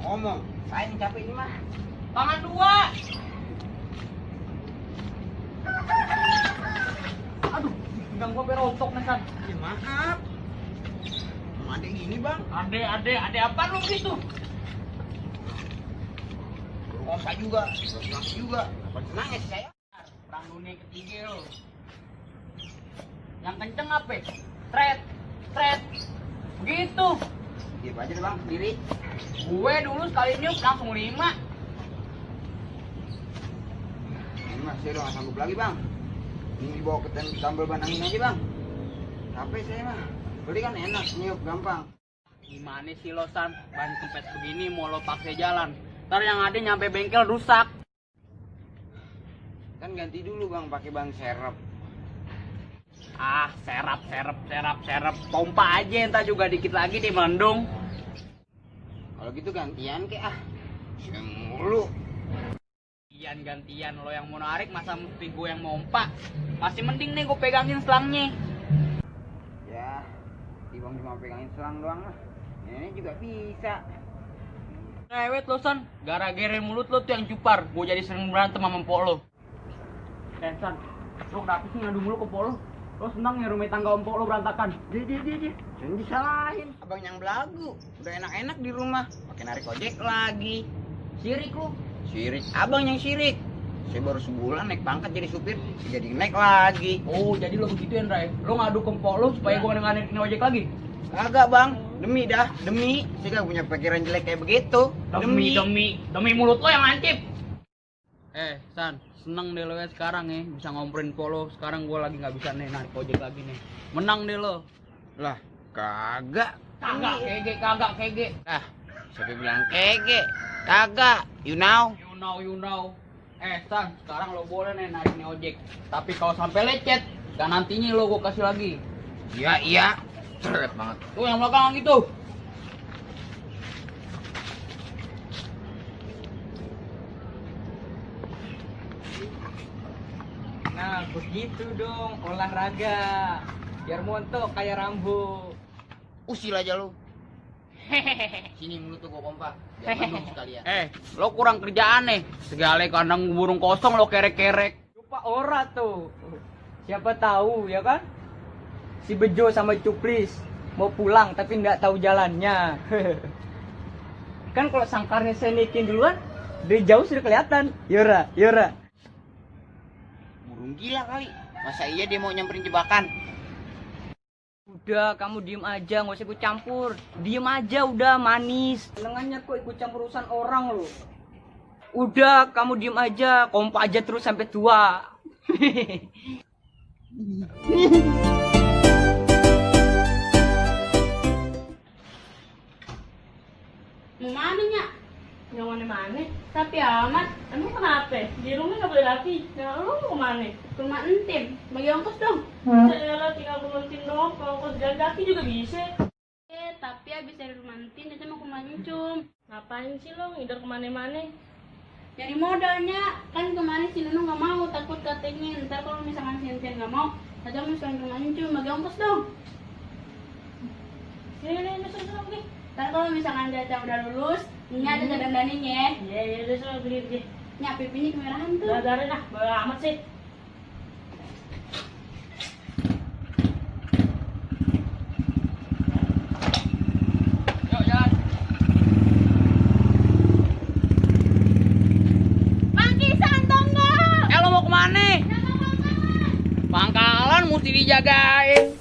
ngomong. Saya yang capek ini mah. Tangan dua. Aduh, pinggang gua berontok nih kan. Ya maaf. Emang ada gini bang? Ade apa lu gitu? Kompa juga, senang juga. Apa senangnya sih saya? Perang dunia ketiga lo. Yang kenceng apa? Stret. Begitu. Diam aja deh bang, sendiri. Gue dulu sekali niup langsung 5. Ini mas saya udah gak sanggup lagi bang. Ini dibawa ke sambal ban angin aja bang. Capek saya mah. Beli kan enak, niup gampang. Gimana sih lo San? Ban kempes begini mau lo pakai jalan. Ntar yang ada nyampe bengkel rusak. Kan ganti dulu bang, pakai ban serep. Ah, serap. Pompa aja entar juga dikit lagi di mendung. Kalau gitu gantian kek ah. Yang mulu. Gantian lo yang mau narik masa mesti gue yang mompa. Masih mending nih gue pegangin selangnya. Ya, Bang cuma pegangin selang doang lah. Ini juga bisa. Rewet lo San, gara-gara mulut lo tuh yang cupar. Gue jadi sering berantem sama empok lo. San, lo kenapa sih ngadu mulu ke empok lo? Lo senang ya rumah tangga empok lo berantakan? Dia. Jangan disalahin. Abang yang belagu. Udah enak-enak di rumah. Pakai narik ojek lagi. Sirik lo. Sirik. Abang yang sirik. Saya baru sebulan naik pangkat jadi supir. Jadi naik lagi. Oh, jadi lo begituin, Ray. Lo ngadu ke empok lo supaya gue nggak ojek lagi? Kagak bang. Demi. Saya gak punya pikiran jelek kayak begitu. Demi mulut lo yang lancip. San, seneng deh lo ya sekarang ya bisa ngomporin polo. Sekarang gue lagi nggak bisa nih narik ojek lagi nih. Menang deh lo. Lah, kagak. Kagak kege. Ah, siapa bilang kege? Kagak. You know. San, sekarang lo boleh nih narik nih ojek. Tapi kalau sampai lecet, dan nantinya lo gue kasih lagi. Iya. Seret banget. Tuh yang belakang gitu. Nah, begitu dong olahraga. Biar montok kayak Rambo. Usil aja lu. Sini mulut tuh gua pompa. Biar mendung sekalian. Lo kurang kerjaan nih. Segala kandang burung kosong lo kerek-kerek. Lupa ora tuh. Siapa tahu ya kan? Si Bejo sama Cuplis mau pulang tapi nggak tahu jalannya. Kan kalau sangkarnya saya naikin duluan, dari jauh sudah kelihatan. Yora. Burung gila kali. Masa iya dia mau nyamperin jebakan? Udah, kamu diem aja, nggak usah ikut campur. Diem aja, udah manis. Lengannya kok ikut campur urusan orang lo. Udah, kamu diem aja, kompak aja terus sampai tua. Mau mana Nyak? Yang mana-mana? Tapi amat, emang kenapa? Di rumah nggak boleh lagi. Nah, lu mau kemana? Ke rumah entin, bagi ongkos dong. Saya tinggal ke rumah entin doang, kalau ongkos jalan kaki juga bisa. Tapi abis dari rumah entin, Caca mau ke rumah Encum. Ngapain sih lo ngider kemana-mana? Nyari modalnya, kan kemarin si Nunu nggak mau, takut katanya. Ntar kalau misalkan si Entin nggak mau, Caca mau sekalian ke rumah Encum, bagi ongkos dong. Nih, masuk pergi. Ntar kalau misalkan Caca udah lulus, ini ada Caca dandaninnya. Iya, udah soal pergi. Nyak, pipinya kemerahan tuh. Biarin lah, bodo amat sih. Yuk, jalan. Bangkisan tonggo! Lo mau kemana? Pangkalan mesti dijagain.